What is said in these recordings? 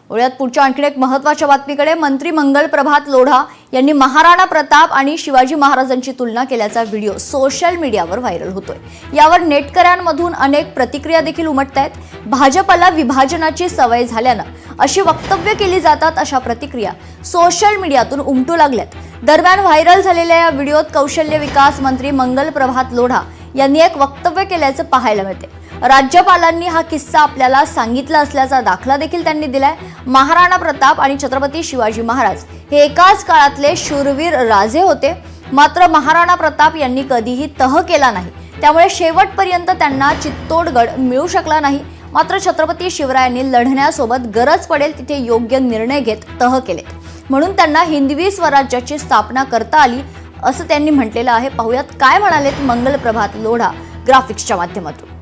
वळूयात पुढच्या आणखी एक महत्त्वाच्या बातमीकडे। मंत्री मंगल प्रभात लोढा यांनी महाराणा प्रताप आणि शिवाजी महाराजांची तुलना केल्याचा व्हिडिओ सोशल मीडियावर व्हायरल होतोय। यावर नेटकऱ्यांमधून अनेक प्रतिक्रिया देखील उमटतायत। भाजपला विभाजनाची सवय झाल्यानं अशी वक्तव्य केली जातात अशा प्रतिक्रिया सोशल मीडियातून उमटू लागल्यात। दरम्यान व्हायरल झालेल्या या व्हिडिओत कौशल्य विकास मंत्री मंगल प्रभात लोढा यांनी एक वक्तव्य केल्याचं पाहायला मिळते। राज्यपालांनी हा किस्सा आपल्याला सांगितला असल्याचा दाखला देखील त्यांनी दिलाय। महाराणा प्रताप आणि छत्रपती शिवाजी महाराज हे एकाच काळातले शूरवीर राजे होते, मात्र महाराणा प्रताप यांनी कधीही तह केला नाही, त्यामुळे शेवटपर्यंत त्यांना चित्तोडगड मिळू शकला नाही। मात्र छत्रपती शिवरायांनी लढण्यासोबत गरज पडेल तिथे योग्य निर्णय घेत तह केले, म्हणून त्यांना हिंदवी स्वराज्याची स्थापना करता आली असं त्यांनी म्हटलेलं आहे। पाहूयात काय म्हणालेत मंगल प्रभात लोढा ग्राफिक्सच्या माध्यमातून।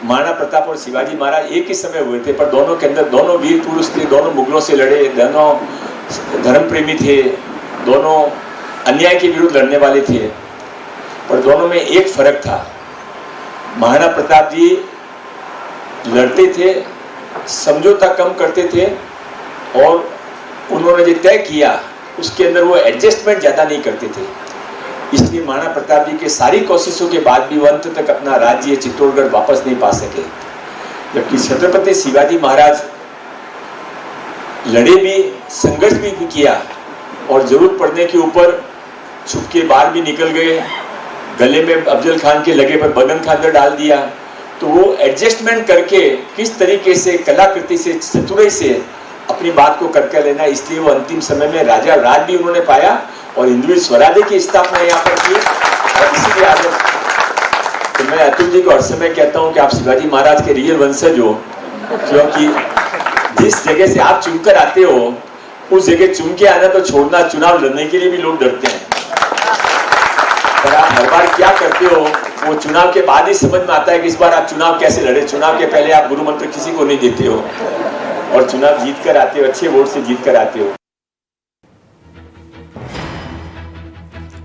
महाराणा प्रताप और शिवाजी महाराज एक ही समय हुए थे, पर दोनों के अंदर दोनों वीर पुरुष थे, दोनों मुगलों से लड़े, दोनों धर्म प्रेमी थे, दोनों अन्याय के विरुद्ध लड़ने वाले थे, पर दोनों में एक फर्क था। महाराणा प्रताप जी लड़ते थे, समझौता कम करते थे और उन्होंने जो तय किया उसके अंदर वो एडजस्टमेंट ज़्यादा नहीं करते थे। इसलिए महाराणा प्रताप जी के सारी कोशिशों के बाद भी वो अंत तक अपना राज्य चित्तौड़गढ़ वापस नहीं पा सके। जबकि छत्रपति शिवाजी महाराज लड़े भी, संघर्ष भी किया और जरूरत पड़ने के ऊपर छुप के बाहर भी निकल गए, गले में अफजल खान के लगे पर बगन खांदर डाल दिया। तो वो एडजस्टमेंट करके किस तरीके से कलाकृति से चतुराई से अपनी बात को करके लेना, इसलिए वो अंतिम समय में राजा राज भी उन्होंने पाया और हिंदवी स्वराज्य की स्थापना यहाँ पर की। और इसीलिए आज तो मैं अतुल जी को हर समय कहता हूँ कि आप शिवाजी महाराज के रियल वंशज हो, क्योंकि जिस जगह से आप चुनकर आते हो उस जगह चुन के आना तो छोड़ना, चुनाव लड़ने के लिए भी लोग डरते हैं, पर आप हर बार क्या करते हो वो चुनाव के बाद ही समझ में आता है कि इस बार आप चुनाव कैसे लड़े। चुनाव के पहले आप गुरु मंत्र किसी को नहीं देते हो और चुनाव जीत कर आते हो, अच्छे वोट से जीत कर आते हो।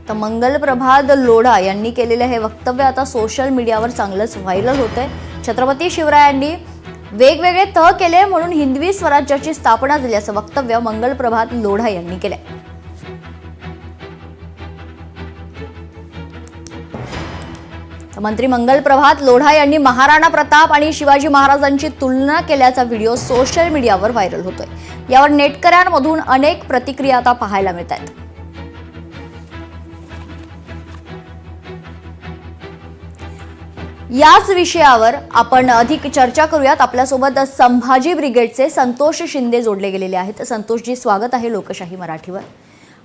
तर मंगल प्रभात लोढा यांनी केलेले हे वक्तव्य आता सोशल मीडियावर चांगलंच व्हायरल होतंय। छत्रपती शिवरायांनी वेगवेगळे तह केले म्हणून हिंदवी स्वराज्याची स्थापना झाली असं वक्तव्य मंगल प्रभात लोढा यांनी केले। मंत्री मंगल प्रभात लोढा यांनी महाराणा प्रताप आणि शिवाजी महाराजांची तुलना केल्याचा व्हिडिओ सोशल मीडियावर व्हायरल होतोय। यावर नेटकऱ्यांमधून अनेक प्रतिक्रिया आता पाहायला मिळतात। याच विषयावर आपण अधिक चर्चा करूयात। आपल्यासोबत संभाजी ब्रिगेडचे संतोष शिंदे जोडले गेलेले आहेत। संतोषजी, स्वागत आहे लोकशाही मराठीवर।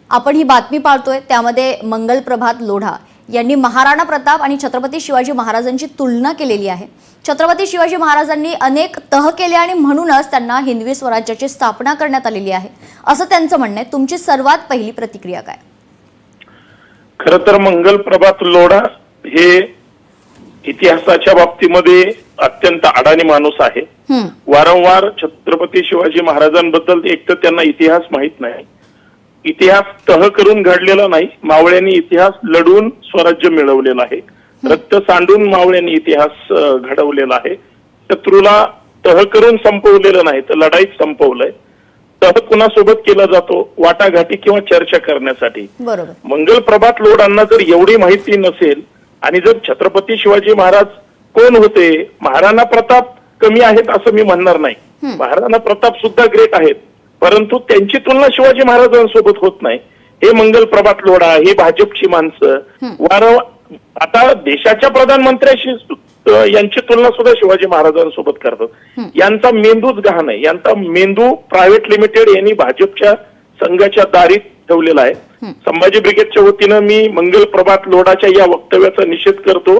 आपण ही बातमी पाहतोय त्यामध्ये मंगल प्रभात लोढा यांनी महाराणा प्रताप आणि छत्रपती शिवाजी महाराजांची तुलना केलेली आहे। छत्रपती शिवाजी महाराजांनी अनेक तह केले आणि म्हणूनच त्यांना हिंदवी स्वराज्याची स्थापना करण्यात आलेली आहे असं त्यांचं म्हणणं आहे। तुमची सर्वात पहिली प्रतिक्रिया काय? खरं तर मंगल प्रभात लोढा हे इतिहासाच्या बाबतीमध्ये अत्यंत अडाणी माणूस आहे। वारंवार छत्रपती शिवाजी महाराजांबद्दल एक तर त्यांना इतिहास माहित नाही, इतिहास तह करून घडलेला नाही, मावळ्यांनी इतिहास लढून स्वराज्य मिळवलेलं आहे, रक्त सांडून मावळ्यांनी इतिहास घडवलेला आहे। शत्रूला तह करून संपवलेलं नाही तर लढाईत संपवलंय। तह कुणासोबत केला जातो? वाटाघाटी किंवा चर्चा करण्यासाठी। बरोबर। मंगल प्रभात लोढांना जर एवढी माहिती नसेल आणि जर छत्रपती शिवाजी महाराज कोण होते, महाराणा प्रताप कमी आहेत असं मी म्हणणार नाही, महाराणा प्रताप सुद्धा ग्रेट आहेत, परंतु त्यांची तुलना शिवाजी महाराजांसोबत होत नाही। हे मंगल प्रभात लोढा, हे भाजपची माणसं आता देशाच्या प्रधानमंत्र्याशी यांची तुलना सुद्धा शिवाजी महाराजांसोबत करतात। यांचा मेंदूच गहाण आहे, यांचा मेंदू प्रायव्हेट लिमिटेड यांनी भाजपच्या संघाच्या दारीत ठेवलेला आहे। संभाजी ब्रिगेडच्या वतीनं मी मंगल प्रभात लोढाच्या या वक्तव्याचा निषेध करतो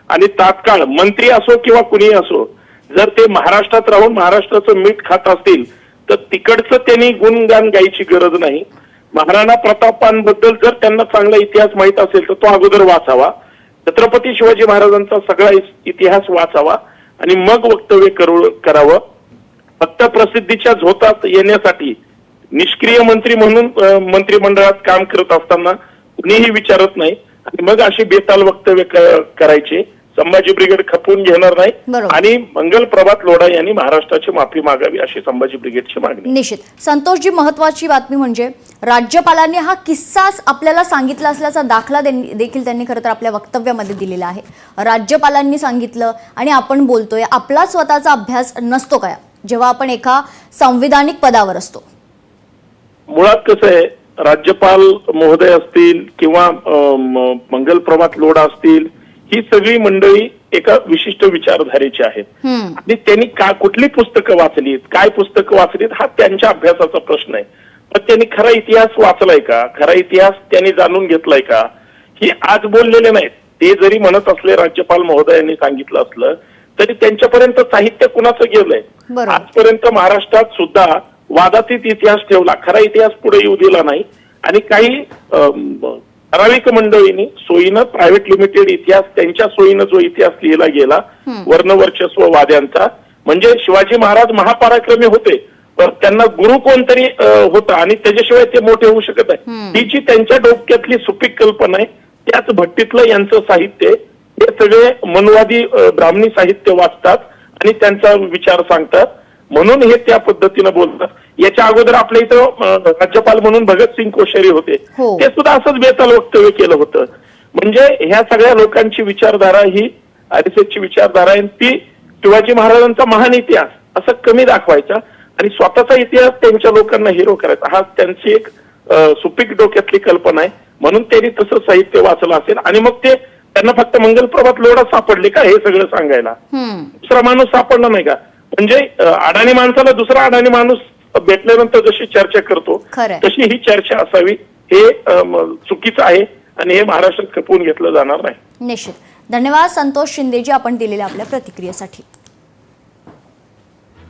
आणि तात्काळ मंत्री असो किंवा कुणीही असो, जर ते महाराष्ट्रात राहून महाराष्ट्राचं मीठ खात असतील तर तिकडचं त्यांनी गुणगान गायची गरज नाही। महाराणा प्रतापांबद्दल जर त्यांना चांगला इतिहास माहित असेल तर तो अगोदर वाचावा, छत्रपती शिवाजी महाराजांचा सगळा इतिहास वाचावा आणि मग वक्तव्य करावं। फक्त प्रसिद्धीच्या झोतात येण्यासाठी निष्क्रिय मंत्री म्हणून मंत्रिमंडळात काम करत असताना कुणीही विचारत नाही आणि मग अशी बेताल वक्तव्य करायचे संभाजी ब्रिगेड खपवून घेणार नाही बरोबर. आणि मंगल प्रभात लोढा यांनी महाराष्ट्राची माफी मागावी अशी संभाजी ब्रिगेडची मागणी. निश्चित संतोषजी, महत्वाची बातमी म्हणजे राज्यपालांनी हा किस्साच आपल्याला सांगितला असल्याचा दाखला देखील त्यांनी खरं तर आपल्या वक्तव्यामध्ये दिलेला आहे. राज्यपालांनी सांगितलं आणि आपण बोलतोय. आपला स्वतःचा अभ्यास नसतो काय जेव्हा आपण एका संविधानिक पदावर असतो? मुळात कसं आहे, राज्यपाल महोदय असतील किंवा मंगल प्रभात लोढा असतील, ही सगळी मंडळी एका विशिष्ट विचारधारेची आहेत आणि त्यांनी कुठली पुस्तकं वाचलीत, काय पुस्तकं वाचलीत हा त्यांच्या अभ्यासाचा प्रश्न आहे. पण त्यांनी खरा इतिहास वाचलाय का, खरा इतिहास त्यांनी जाणून घेतलाय का, ही आज बोललेले नाहीत. ते जरी म्हणत असले, राज्यपाल महोदयांनी सांगितलं असलं तरी त्यांच्यापर्यंत साहित्य कुणाचं गेलंय? आजपर्यंत महाराष्ट्रात सुद्धा वादातीत इतिहास ठेवला, खरा इतिहास पुढे येऊ दिला नाही. आणि काही ठराविक मंडळींनी सोयीनं प्रायव्हेट लिमिटेड इतिहास, त्यांच्या सोयीनं जो इतिहास लिहिला गेला वर्णवर्चस्व वाद्यांचा, म्हणजे शिवाजी महाराज महापराक्रमी होते पण त्यांना गुरु कोणतरी होता आणि त्याच्याशिवाय ते मोठे होऊ शकत नाही, ही जी त्यांच्या डोक्यातली सुपीक कल्पना आहे. त्याच भट्टीतलं यांचं साहित्य, हे सगळे मनवादी ब्राह्मणी साहित्य वाचतात आणि त्यांचा विचार सांगतात, म्हणून हे त्या पद्धतीनं बोलतात. याच्या अगोदर आपल्या इथं राज्यपाल म्हणून भगतसिंग कोश्यारी होते, ते सुद्धा असंच बेताल वक्तव्य केलं होतं. म्हणजे ह्या सगळ्या लोकांची विचारधारा ही आरएसएसची विचारधारा आहे. ती शिवाजी महाराजांचा महान इतिहास असं कमी दाखवायचा आणि स्वतःचा इतिहास त्यांच्या लोकांना हिरो करायचा, हा त्यांची एक सुपीक डोक्यातली कल्पना आहे. म्हणून त्यांनी तसं साहित्य वाचलं असेल आणि मग ते त्यांना फक्त मंगल प्रभात लोढा सापडले का हे सगळं सांगायला? दुसरा माणूस सापडला नाही का? म्हणजे अडाणी माणसाला दुसरा अडाणी माणूस भेटल्यानंतर जशी चर्चा करतो तशी ही चर्चा असावी, हे चुकीचं आहे आणि हे महाराष्ट्रात खपवून घेतलं जाणार नाही. निश्चित. धन्यवाद संतोष शिंदेजी आपण दिलेल्या आपल्या प्रतिक्रियेसाठी.